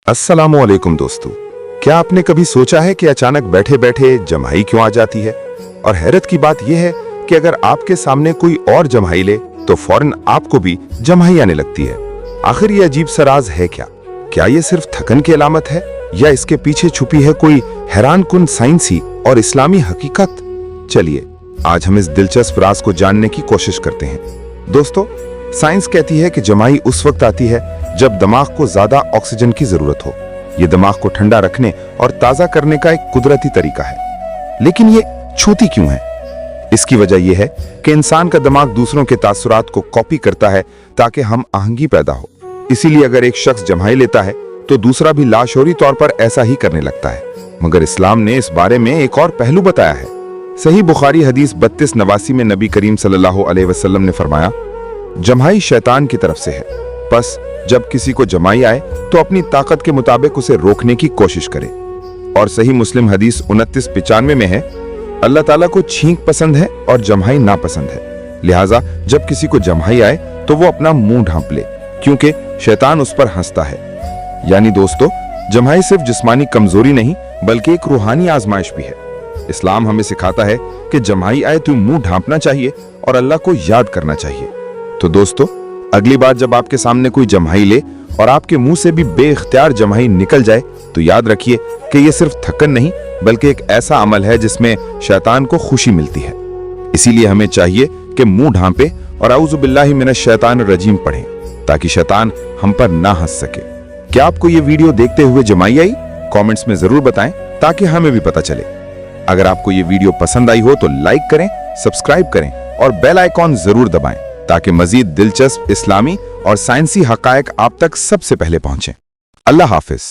अस्सलामुअलैकुम दोस्तों, क्या आपने कभी सोचा है कि अचानक बैठे बैठे जम्हाई क्यों आ जाती है? और हैरत की बात यह है कि अगर आपके सामने कोई और जम्हाई ले तो फौरन आपको भी जम्हाई आने लगती है। आखिर ये अजीब सा राज है क्या? क्या ये सिर्फ थकन की अलामत है या इसके पीछे छुपी है कोई हैरानकुन साइंसी और इस्लामी हकीकत? चलिए आज हम इस दिलचस्प राज को जानने की कोशिश करते हैं। दोस्तों, साइंस कहती है कि जम्हाई उस वक्त आती है जब दिमाग को ज्यादा ऑक्सीजन की जरूरत हो। ये दिमाग को ठंडा रखने और ताजा करने का एक कुदरती तरीका है। लेकिन ये छूती क्यों है? इसकी वजह यह है कि इंसान का दिमाग दूसरों के तासुरात को कॉपी करता है ताकि हम आहंगी पैदा हो। इसीलिए अगर एक शख्स जम्हाई लेता है तो दूसरा भी लाशौरी तौर पर ऐसा ही करने लगता है। मगर इस्लाम ने इस बारे में एक और पहलू बताया है। सही बुखारी हदीस 3289 में नबी करीम सल्लल्लाहु अलैहि वसल्लम ने फरमाया, जम्हाई शैतान की तरफ से है, बस जब किसी को जम्हाई आए तो अपनी ताकत के मुताबिक उसे रोकने की कोशिश करे। और सही मुस्लिम हदीस 2995 में है, अल्लाह ताला को छींक पसंद है और जम्हाई नापसंद है, लिहाजा जब किसी को जम्हाई आए तो वो अपना मुंह ढांप ले, क्योंकि शैतान उस पर हंसता है। यानी दोस्तों, जम्हाई सिर्फ जिस्मानी कमजोरी नहीं बल्कि एक रूहानी आजमाइश भी है। इस्लाम हमें सिखाता है कि जम्हाई आए तो मुंह ढांपना चाहिए और अल्लाह को याद करना चाहिए। तो दोस्तों, अगली बार जब आपके सामने कोई जम्हाई ले और आपके मुंह से भी बेइख्तियार जम्हाई निकल जाए तो याद रखिए कि यह सिर्फ थकन नहीं बल्कि एक ऐसा अमल है जिसमें शैतान को खुशी मिलती है। इसीलिए हमें चाहिए कि मुंह ढांपे और औज़ु बिल्लाहि मिनश शैतानिर रजीम पढ़ें ताकि शैतान हम पर ना हंस सके। क्या आपको ये वीडियो देखते हुए जम्हाई आई? कमेंट्स में जरूर बताएं ताकि हमें भी पता चले। अगर आपको ये वीडियो पसंद आई हो तो लाइक करें, सब्सक्राइब करें और बेल आइकॉन जरूर दबाएं ताकि मजीद दिलचस्प इस्लामी और साइंसी हकायक आप तक सबसे पहले पहुंचें। अल्लाह हाफिज।